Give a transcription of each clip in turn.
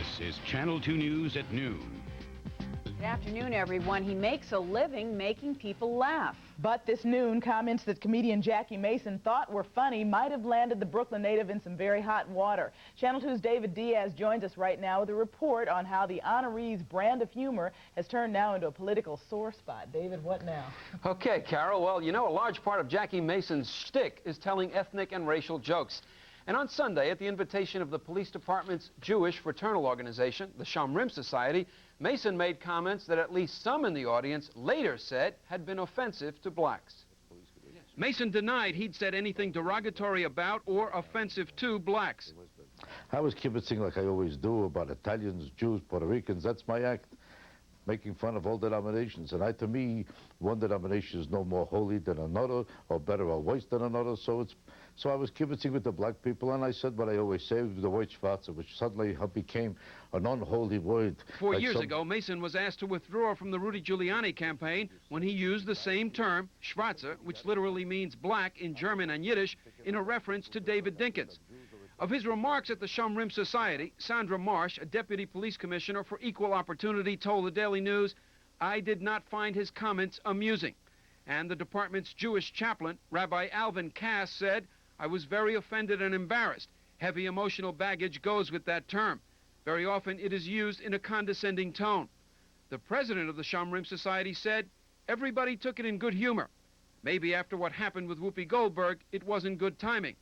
This is Channel 2 News at noon. Good afternoon, everyone. He makes a living making people laugh. But this noon, comments that comedian Jackie Mason thought were funny might have landed the Brooklyn native in some very hot water. Channel 2's David Diaz joins us right now with a report on how the honoree's brand of humor has turned now into a political sore spot. David, what now? Okay, Carol. Well, you know, a large part of Jackie Mason's shtick is telling ethnic and racial jokes. And on Sunday, at the invitation of the police department's Jewish fraternal organization, the Shomrim Society, Mason made comments that at least some in the audience later said had been offensive to blacks. Mason denied he'd said anything derogatory about or offensive to blacks. I was kibitzing like I always do about Italians, Jews, Puerto Ricans. That's my act, making fun of all denominations. And to me, one denomination is no more holy than another, or better or worse than another. So I was kibitzing with the black people, and I said what I always say, the word schwarze, which suddenly became an unholy word. 4 years ago, Mason was asked to withdraw from the Rudy Giuliani campaign when he used the same term, schwarze, which literally means black in German and Yiddish, in a reference to David Dinkins. Of his remarks at the Shomrim Society, Sandra Marsh, a deputy police commissioner for equal opportunity, told the Daily News, "I did not find his comments amusing." And the department's Jewish chaplain, Rabbi Alvin Cass, said, "I was very offended and embarrassed. Heavy emotional baggage goes with that term. Very often it is used in a condescending tone." The president of the Shomrim Society said, "Everybody took it in good humor. Maybe after what happened with Whoopi Goldberg, it wasn't good timing."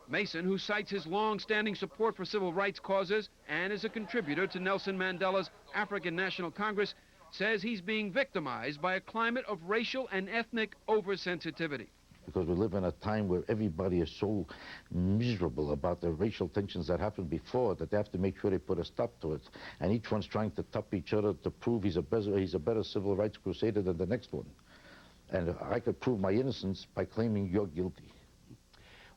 Mason, who cites his long-standing support for civil rights causes and is a contributor to Nelson Mandela's African National Congress, says he's being victimized by a climate of racial and ethnic oversensitivity. Because we live in a time where everybody is so miserable about the racial tensions that happened before that they have to make sure they put a stop to it. And each one's trying to top each other to prove he's a better civil rights crusader than the next one. And I could prove my innocence by claiming you're guilty.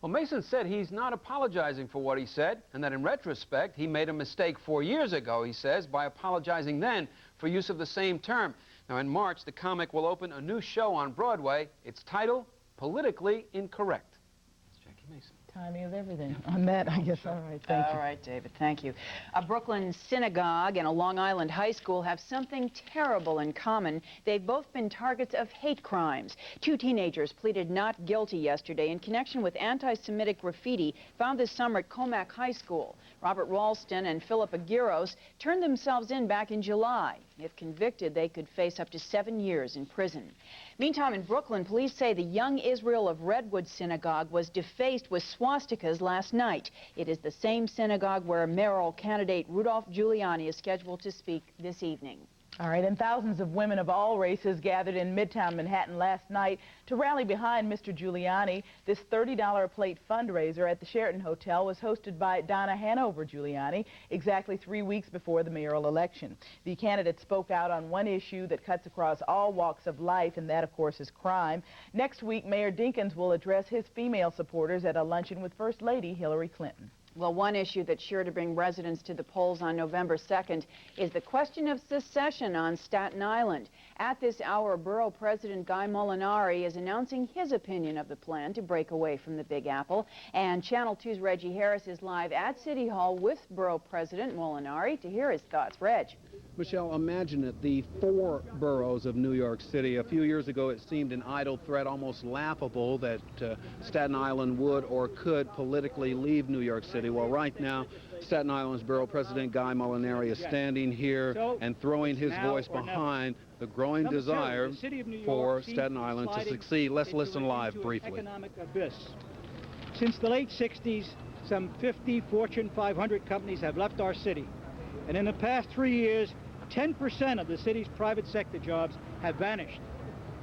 Well, Mason said he's not apologizing for what he said, and that in retrospect, he made a mistake 4 years ago, he says, by apologizing then for use of the same term. Now, in March, the comic will open a new show on Broadway. Its title, Politically Incorrect. It's Jackie Mason. Timing of everything on that, I guess. All right, thank you. All right, David, thank you. A Brooklyn synagogue and a Long Island high school have something terrible in common. They've both been targets of hate crimes. Two teenagers pleaded not guilty yesterday in connection with anti-Semitic graffiti found this summer at Comac High School. Robert Ralston and Philip Aguirre turned themselves in back in July. If convicted, they could face up to 7 years in prison. Meantime, in Brooklyn, police say the Young Israel of Redwood Synagogue was defaced with swastikas last night. It is the same synagogue where mayoral candidate Rudolph Giuliani is scheduled to speak this evening. All right, and thousands of women of all races gathered in Midtown Manhattan last night to rally behind Mr. Giuliani. This $30 a plate fundraiser at the Sheraton Hotel was hosted by Donna Hanover Giuliani exactly 3 weeks before the mayoral election. The candidate spoke out on one issue that cuts across all walks of life, and that, of course, is crime. Next week, Mayor Dinkins will address his female supporters at a luncheon with First Lady Hillary Clinton. Well, one issue that's sure to bring residents to the polls on November 2nd is the question of secession on Staten Island. At this hour, Borough President Guy Molinari is announcing his opinion of the plan to break away from the Big Apple. And Channel 2's Reggie Harris is live at City Hall with Borough President Molinari to hear his thoughts. Reg. Michelle, imagine it, the 4 boroughs of New York City. A few years ago, it seemed an idle threat, almost laughable, that Staten Island would or could politically leave New York City. Well, right now, Staten Island's Borough President Guy Molinari is standing here and throwing his voice behind the growing desire for Staten Island to succeed. Let's listen live briefly. Economic abyss. Since the late 60s, some 50 Fortune 500 companies have left our city. And in the past 3 years, 10% of the city's private sector jobs have vanished.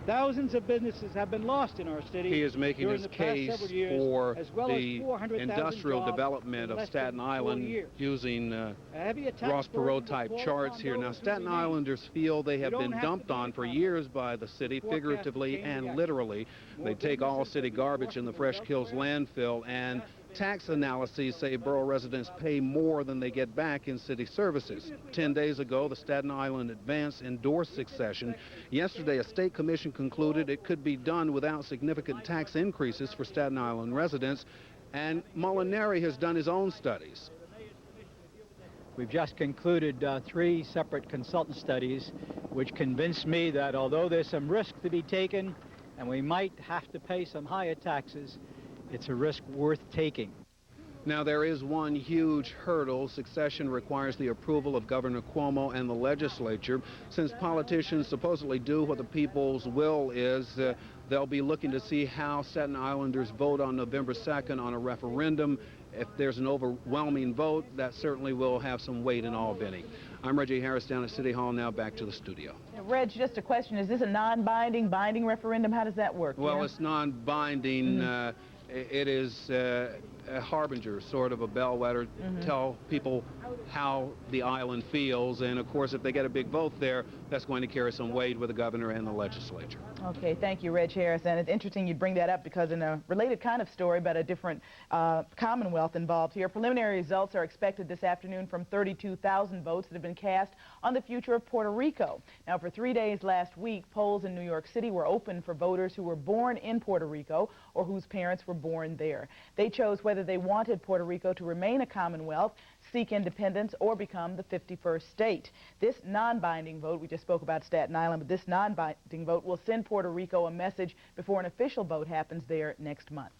Thousands of businesses have been lost in our city. He is making his case for the industrial development of Staten Island using Ross Perot-type charts here. Now, Staten Islanders feel they have been dumped on for years by the city, figuratively and literally. They take all city garbage in the Fresh Kills landfill, and tax analyses say borough residents pay more than they get back in city services. 10 days ago, the Staten Island Advance endorsed secession. Yesterday, a state commission concluded it could be done without significant tax increases for Staten Island residents, and Molinari has done his own studies. We've just concluded 3 separate consultant studies which convinced me that although there's some risk to be taken and we might have to pay some higher taxes, it's a risk worth taking. Now, there is one huge hurdle. Secession requires the approval of Governor Cuomo and the legislature. Since politicians supposedly do what the people's will is, they'll be looking to see how Staten Islanders vote on November 2nd on a referendum. If there's an overwhelming vote, that certainly will have some weight in Albany. I'm Reggie Harris down at City Hall now, back to the studio. Reg, just a question. Is this a non-binding, binding referendum? How does that work? Well, it's non-binding. It is a harbinger, sort of a bellwether, tell people how the island feels. And, of course, if they get a big vote there, that's going to carry some weight with the governor and the legislature. Okay, thank you, Reg Harris. And it's interesting you bring that up because in a related kind of story, but a different Commonwealth involved here, preliminary results are expected this afternoon from 32,000 votes that have been cast on the future of Puerto Rico. Now, for 3 days last week, polls in New York City were open for voters who were born in Puerto Rico or whose parents were born there. They chose whether they wanted Puerto Rico to remain a Commonwealth, seek independence, or become the 51st state. This non-binding vote, we just spoke about Staten Island, but this non-binding vote will send Puerto Rico a message before an official vote happens there next month.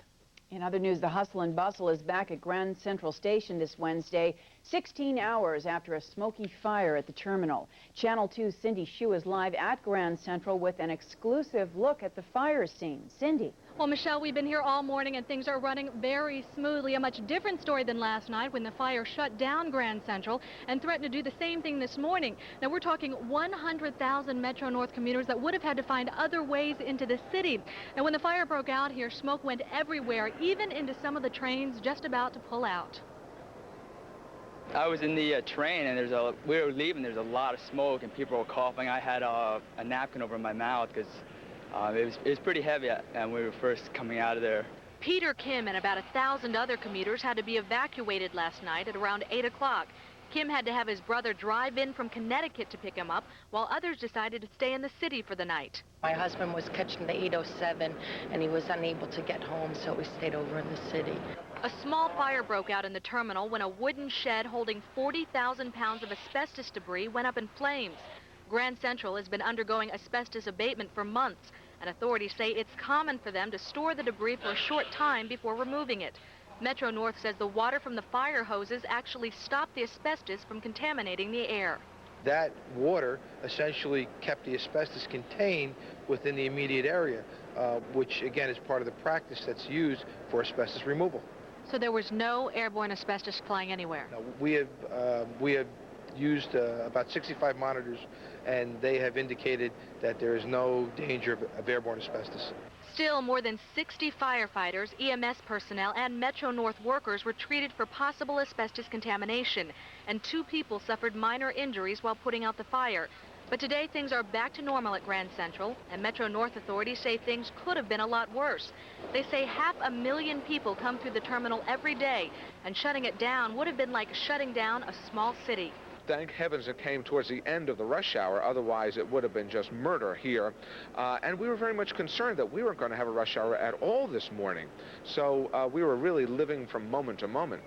In other news, the hustle and bustle is back at Grand Central Station this Wednesday, 16 hours after a smoky fire at the terminal. Channel 2's Cindy Hsu is live at Grand Central with an exclusive look at the fire scene. Cindy. Well, Michelle, we've been here all morning and things are running very smoothly. A much different story than last night when the fire shut down Grand Central and threatened to do the same thing this morning. Now, we're talking 100,000 Metro North commuters that would have had to find other ways into the city. Now, when the fire broke out here, smoke went everywhere, even into some of the trains just about to pull out. I was in the train and we were leaving, there's a lot of smoke and people were coughing. I had a napkin over my mouth because it was pretty heavy when we were first coming out of there. Peter Kim and about 1,000 other commuters had to be evacuated last night at around 8 o'clock. Kim had to have his brother drive in from Connecticut to pick him up, while others decided to stay in the city for the night. My husband was catching the 807 and he was unable to get home, so we stayed over in the city. A small fire broke out in the terminal when a wooden shed holding 40,000 pounds of asbestos debris went up in flames. Grand Central has been undergoing asbestos abatement for months, and authorities say it's common for them to store the debris for a short time before removing it. Metro North says the water from the fire hoses actually stopped the asbestos from contaminating the air. That water essentially kept the asbestos contained within the immediate area, which again is part of the practice that's used for asbestos removal. So there was no airborne asbestos flying anywhere? No, we have used about 65 monitors, and they have indicated that there is no danger of airborne asbestos. Still, more than 60 firefighters, EMS personnel, and Metro North workers were treated for possible asbestos contamination, and 2 people suffered minor injuries while putting out the fire. But today, things are back to normal at Grand Central, and Metro North authorities say things could have been a lot worse. They say 500,000 people come through the terminal every day, and shutting it down would have been like shutting down a small city. Thank heavens it came towards the end of the rush hour, otherwise it would have been just murder here. And we were very much concerned that we weren't going to have a rush hour at all this morning. So we were really living from moment to moment.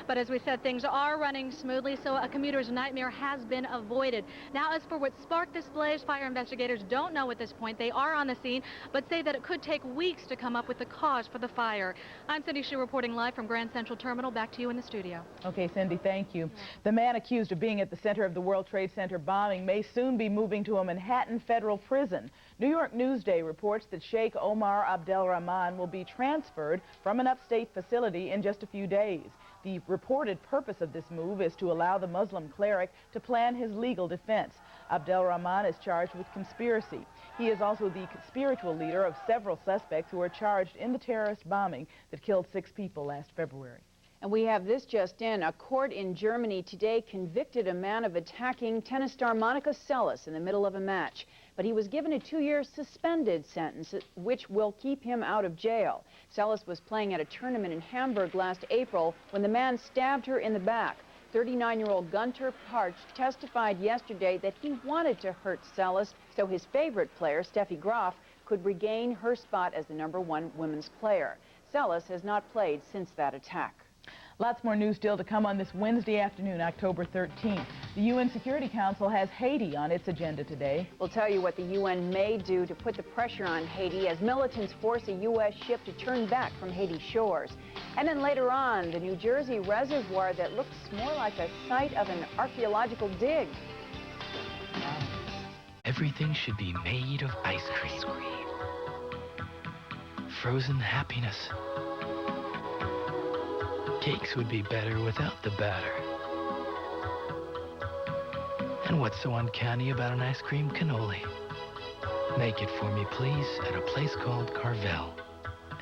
But as we said, things are running smoothly, so a commuter's nightmare has been avoided. Now, as for what sparked this blaze, fire investigators don't know at this point. They are on the scene, but say that it could take weeks to come up with the cause for the fire. I'm Cindy Hsu reporting live from Grand Central Terminal. Back to you in the studio. Okay, Cindy, thank you. The man accused of being at the center of the World Trade Center bombing may soon be moving to a Manhattan federal prison. New York Newsday reports that Sheikh Omar Abdelrahman will be transferred from an upstate facility in just a few days. The reported purpose of this move is to allow the Muslim cleric to plan his legal defense. Abdelrahman is charged with conspiracy. He is also the spiritual leader of several suspects who are charged in the terrorist bombing that killed 6 people last February. And we have this just in. A court in Germany today convicted a man of attacking tennis star Monica Seles in the middle of a match. But he was given a 2-year suspended sentence, which will keep him out of jail. Seles was playing at a tournament in Hamburg last April when the man stabbed her in the back. 39-year-old Gunter Parch testified yesterday that he wanted to hurt Seles so his favorite player, Steffi Graf, could regain her spot as the #1 women's player. Seles has not played since that attack. Lots more news still to come on this Wednesday afternoon, October 13th. The UN Security Council has Haiti on its agenda today. We'll tell you what the UN may do to put the pressure on Haiti as militants force a U.S. ship to turn back from Haiti's shores. And then later on, the New Jersey reservoir that looks more like a site of an archaeological dig. Everything should be made of ice cream. Frozen happiness. Cakes would be better without the batter. And what's so uncanny about an ice cream cannoli? Make it for me, please, at a place called Carvel.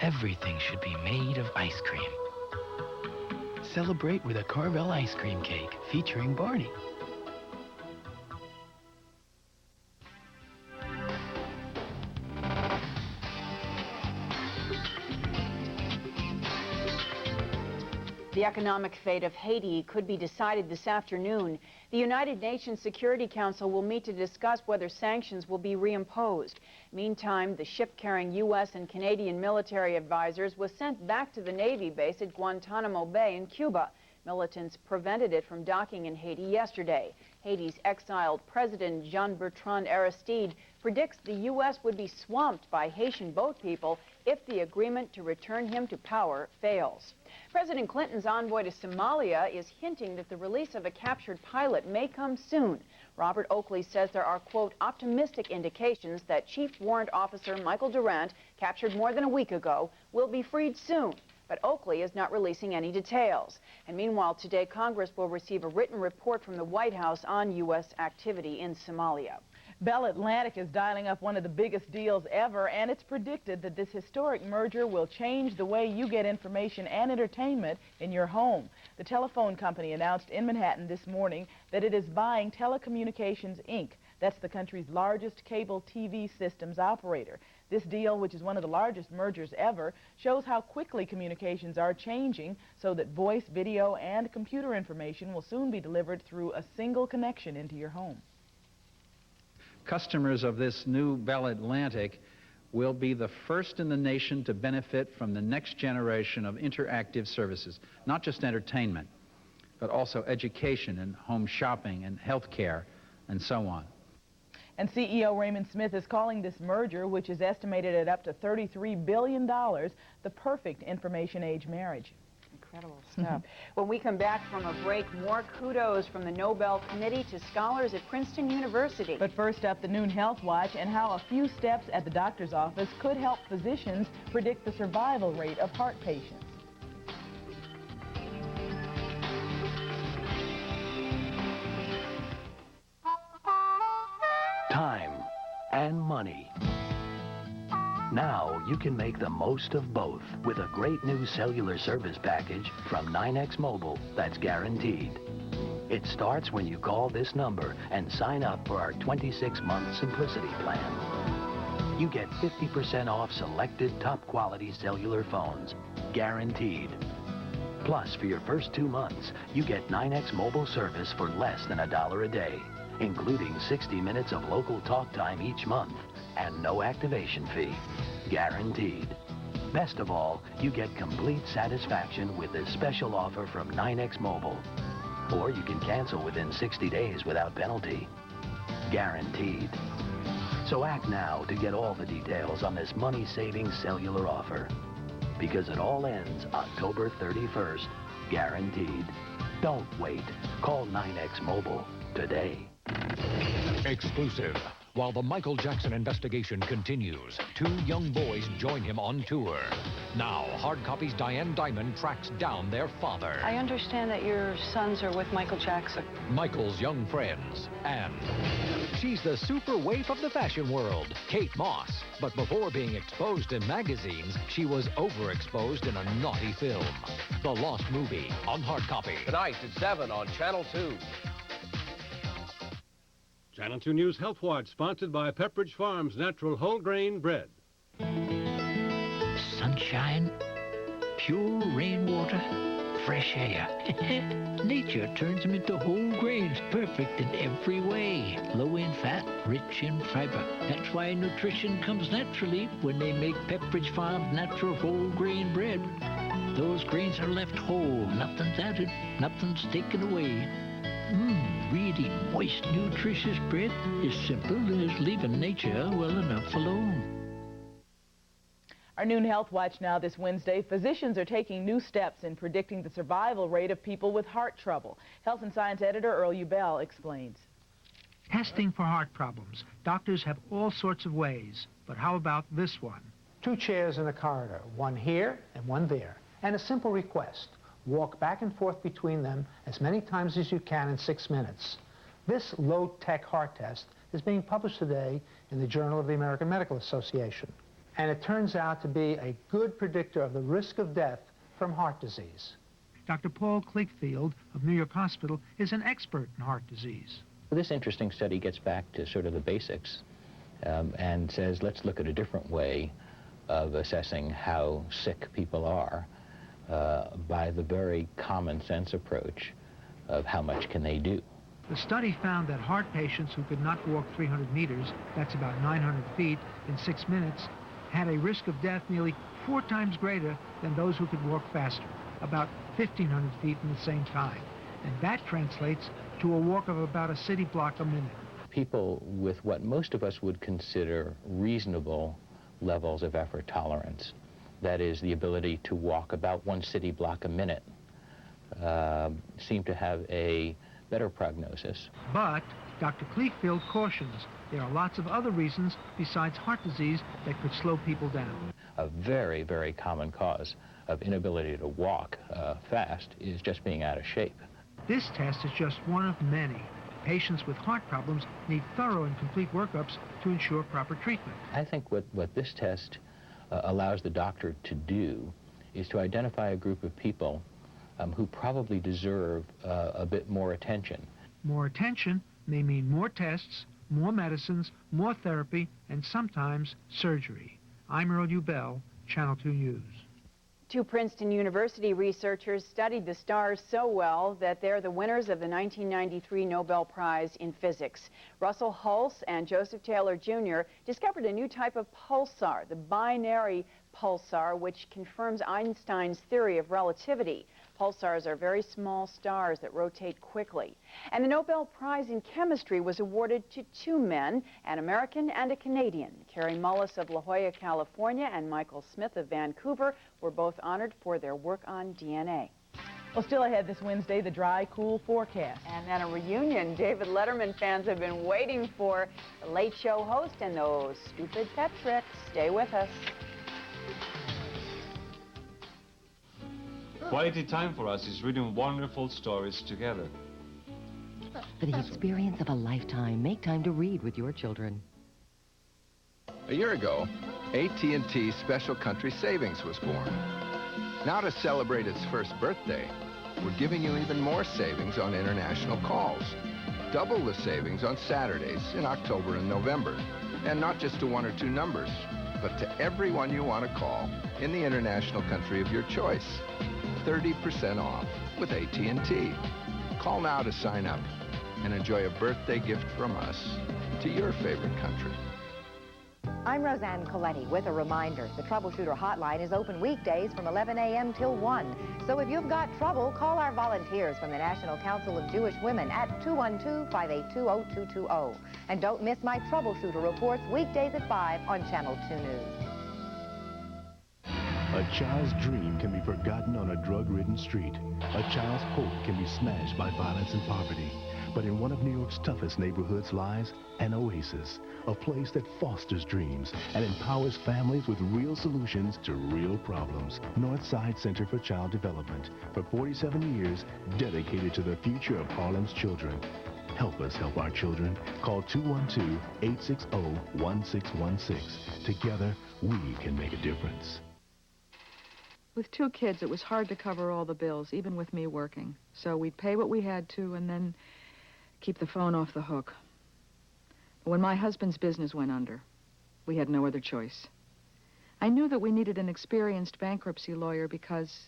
Everything should be made of ice cream. Celebrate with a Carvel ice cream cake featuring Barney. The economic fate of Haiti could be decided this afternoon. The United Nations Security Council will meet to discuss whether sanctions will be reimposed. Meantime, the ship carrying U.S. and Canadian military advisors was sent back to the Navy base at Guantanamo Bay in Cuba. Militants prevented it from docking in Haiti yesterday. Haiti's exiled President Jean-Bertrand Aristide predicts the U.S. would be swamped by Haitian boat people if the agreement to return him to power fails. President Clinton's envoy to Somalia is hinting that the release of a captured pilot may come soon. Robert Oakley says there are, quote, optimistic indications that Chief Warrant Officer Michael Durant, captured more than a week ago, will be freed soon. But Oakley is not releasing any details. And meanwhile, today, Congress will receive a written report from the White House on U.S. activity in Somalia. Bell Atlantic is dialing up one of the biggest deals ever, and it's predicted that this historic merger will change the way you get information and entertainment in your home. The telephone company announced in Manhattan this morning that it is buying Telecommunications, Inc. That's the country's largest cable TV systems operator. This deal, which is one of the largest mergers ever, shows how quickly communications are changing so that voice, video, and computer information will soon be delivered through a single connection into your home. Customers of this new Bell Atlantic will be the first in the nation to benefit from the next generation of interactive services, not just entertainment, but also education and home shopping and health care and so on. And CEO Raymond Smith is calling this merger, which is estimated at up to $33 billion, the perfect information age marriage. Incredible stuff. When we come back from a break, more kudos from the Nobel Committee to scholars at Princeton University. But first up, the noon health watch and how a few steps at the doctor's office could help physicians predict the survival rate of heart patients. Time and money. Now you can make the most of both with a great new cellular service package from 9X Mobile that's guaranteed. It starts when you call this number and sign up for our 26-month Simplicity plan. You get 50% off selected top-quality cellular phones, guaranteed. Plus, for your first 2 months, you get 9X Mobile service for less than $1 a day, including 60 minutes of local talk time each month and no activation fee, guaranteed. Best of all, you get complete satisfaction with this special offer from 9X Mobile. Or you can cancel within 60 days without penalty, guaranteed. So act now to get all the details on this money-saving cellular offer, because it all ends October 31st, guaranteed. Don't wait. Call 9X Mobile today. Exclusive. While the Michael Jackson investigation continues, 2 young boys join him on tour. Now, Hard Copy's Diane Dimond tracks down their father. I understand that your sons are with Michael Jackson. Michael's young friends, and she's the super waif of the fashion world, Kate Moss. But before being exposed in magazines, she was overexposed in a naughty film. The Lost Movie on Hard Copy. Tonight at 7 on Channel 2. Channel 2 News Health Watch, sponsored by Pepperidge Farms Natural Whole Grain Bread. Sunshine, pure rainwater, fresh air. Nature turns them into whole grains, perfect in every way. Low in fat, rich in fiber. That's why nutrition comes naturally when they make Pepperidge Farms Natural Whole Grain Bread. Those grains are left whole, nothing's added, nothing's taken away. Really moist, nutritious bread, as simple as leaving nature well enough alone. Our noon health watch now this Wednesday. Physicians are taking new steps in predicting the survival rate of people with heart trouble. Health and Science editor Earl Ubell explains. Testing for heart problems. Doctors have all sorts of ways, but how about this one? 2 chairs in a corridor, one here and one there, and a simple request. Walk back and forth between them as many times as you can in 6 minutes. This low-tech heart test is being published today in the Journal of the American Medical Association. And it turns out to be a good predictor of the risk of death from heart disease. Dr. Paul Kleekfield of New York Hospital is an expert in heart disease. This interesting study gets back to sort of the basics and says, let's look at a different way of assessing how sick people are by the very common sense approach of how much can they do. The study found that heart patients who could not walk 300 meters, that's about 900 feet, in 6 minutes, had a risk of death nearly 4 times greater than those who could walk faster, about 1,500 feet in the same time. And that translates to a walk of about a city block a minute. People with what most of us would consider reasonable levels of effort tolerance, that is the ability to walk about 1 city block a minute, seem to have a better prognosis. But Dr. Kleekfield cautions there are lots of other reasons besides heart disease that could slow people down. A very, very common cause of inability to walk fast is just being out of shape. This test is just one of many. Patients with heart problems need thorough and complete workups to ensure proper treatment. I think what this test allows the doctor to do is to identify a group of people who probably deserve a bit more attention. More attention may mean more tests, more medicines, more therapy, and sometimes surgery. I'm Earl Ubell, Channel 2 News. 2 Princeton University researchers studied the stars so well that they're the winners of the 1993 Nobel Prize in Physics. Russell Hulse and Joseph Taylor Jr. discovered a new type of pulsar, the binary pulsar, which confirms Einstein's theory of relativity. Pulsars are very small stars that rotate quickly. And the Nobel Prize in Chemistry was awarded to 2 men, an American and a Canadian. Carrie Mullis of La Jolla, California, and Michael Smith of Vancouver were both honored for their work on DNA. Well, still ahead this Wednesday, the dry, cool forecast. And then a reunion David Letterman fans have been waiting for. The Late Show host and those stupid pet tricks. Stay with us. Quality time for us is reading wonderful stories together. For the experience of a lifetime, make time to read with your children. A year ago, AT&T Special Country Savings was born. Now to celebrate its first birthday, we're giving you even more savings on international calls. Double the savings on Saturdays in October and November. And not just to 1 or 2 numbers, but to everyone you want to call in the international country of your choice. 30% off with AT&T. Call now to sign up and enjoy a birthday gift from us to your favorite country. I'm Roseanne Coletti with a reminder. The Troubleshooter Hotline is open weekdays from 11 a.m. till 1. So if you've got trouble, call our volunteers from the National Council of Jewish Women at 212-582-0220. And don't miss my Troubleshooter reports weekdays at 5 on Channel 2 News. A child's dream can be forgotten on a drug-ridden street. A child's hope can be smashed by violence and poverty. But in one of New York's toughest neighborhoods lies an oasis, a place that fosters dreams and empowers families with real solutions to real problems. Northside Center for Child Development, for 47 years, dedicated to the future of Harlem's children. Help us help our children. Call 212-860-1616. Together, we can make a difference. With 2 kids, it was hard to cover all the bills, even with me working. So we'd pay what we had to and then keep the phone off the hook. But when my husband's business went under, we had no other choice. I knew that we needed an experienced bankruptcy lawyer because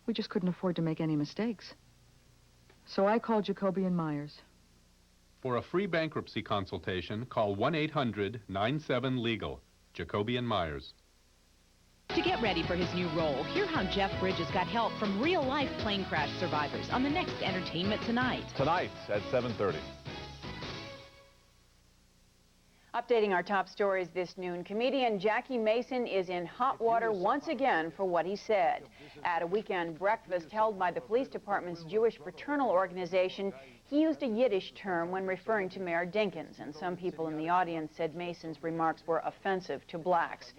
we just couldn't afford to make any mistakes. So I called Jacoby & Myers. For a free bankruptcy consultation, call 1-800-97-LEGAL. Jacoby & Myers. To get ready for his new role, hear how Jeff Bridges got help from real-life plane crash survivors on the next Entertainment Tonight. Tonight at 7:30. Updating our top stories this noon, comedian Jackie Mason is in hot water once again for what he said. At a weekend breakfast held by the police department's Jewish fraternal organization, he used a Yiddish term when referring to Mayor Dinkins, and some people in the audience said Mason's remarks were offensive to blacks.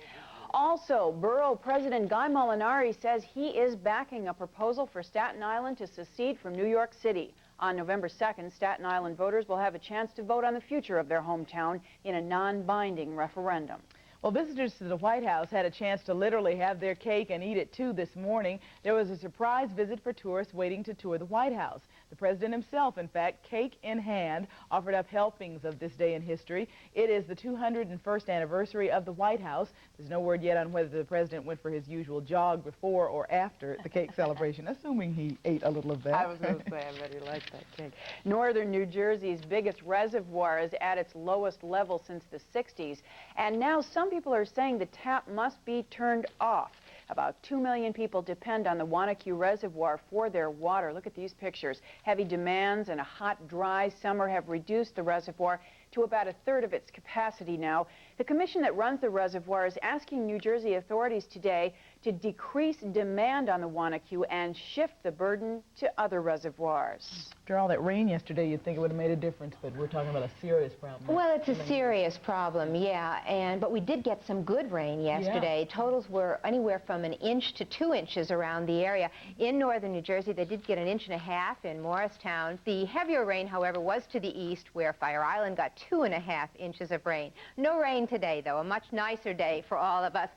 Also, Borough President Guy Molinari says he is backing a proposal for Staten Island to secede from New York City. On November 2nd, Staten Island voters will have a chance to vote on the future of their hometown in a non-binding referendum. Well, visitors to the White House had a chance to literally have their cake and eat it too this morning. There was a surprise visit for tourists waiting to tour the White House. The president himself, in fact, cake in hand, offered up helpings of this day in history. It is the 201st anniversary of the White House. There's no word yet on whether the president went for his usual jog before or after the cake celebration, assuming he ate a little of that. I was going to say, I bet he liked that cake. Northern New Jersey's biggest reservoir is at its lowest level since the 60s, and now some people are saying the tap must be turned off. About 2 million people depend on the Wanacue Reservoir for their water. Look at these pictures. Heavy demands and a hot, dry summer have reduced the reservoir to about a third of its capacity now. The commission that runs the reservoir is asking New Jersey authorities today to decrease demand on the Wanacue and shift the burden to other reservoirs. After all that rain yesterday, you'd think it would have made a difference, but we're talking about a serious problem. Well, it's a serious problem, yeah, but we did get some good rain yesterday. Yeah. Totals were anywhere from 1 inch to 2 inches around the area. In northern New Jersey, they did get 1.5 inches in Morristown. The heavier rain, however, was to the east, where Fire Island got 2.5 inches of rain. No rain today, though, a much nicer day for all of us.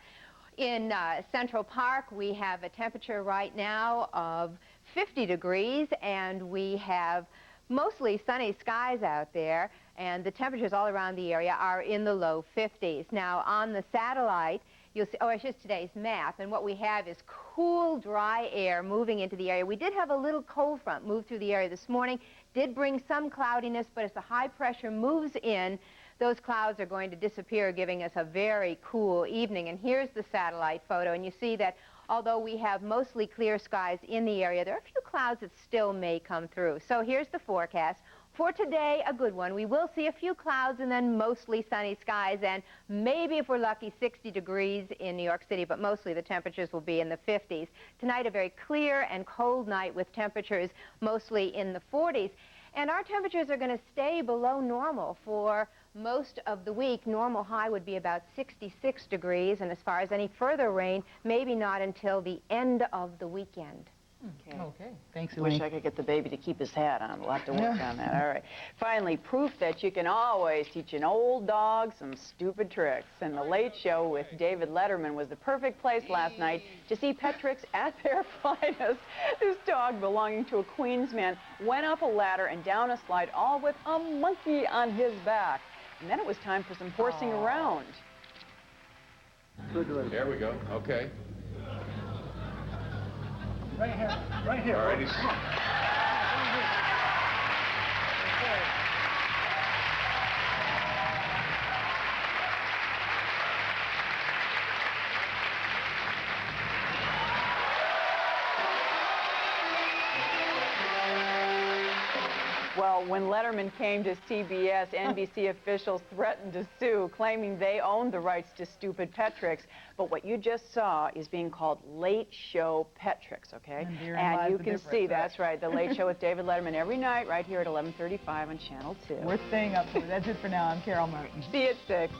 In Central Park, we have a temperature right now of 50 degrees, and we have mostly sunny skies out there, and the temperatures all around the area are in the low 50s. Now, on the satellite, you'll see, it's just today's map, and what we have is cool, dry air moving into the area. We did have a little cold front move through the area this morning, did bring some cloudiness, but as the high pressure moves in, those clouds are going to disappear, giving us a very cool evening. And here's the satellite photo, and you see that although we have mostly clear skies in the area, there are a few clouds that still may come through. So here's the forecast. For today, a good one. We will see a few clouds and then mostly sunny skies, and maybe, if we're lucky, 60 degrees in New York City, but mostly the temperatures will be in the 50s. Tonight, a very clear and cold night with temperatures mostly in the 40s. And our temperatures are going to stay below normal for most of the week. Normal high would be about 66 degrees, and as far as any further rain, maybe not until the end of the weekend. Okay. Thanks, Elaine. Wish I could get the baby to keep his hat on. We'll have to work on that. All right. Finally, proof that you can always teach an old dog some stupid tricks. And The Late Show with David Letterman was the perfect place last night to see pet tricks at their finest. This dog, belonging to a Queens man, went up a ladder and down a slide, all with a monkey on his back. And then it was time for some horsing around. Good one. There we go. Okay. Right here. Right here. All right. Well, when Letterman came to CBS, NBC officials threatened to sue, claiming they owned the rights to stupid pet tricks. But what you just saw is being called Late Show Pet Tricks, okay? And you can see, that's right, The Late Show with David Letterman every night right here at 11:35 on Channel 2. We're staying up for it. That's it for now. I'm Carol Martin. See you at 6.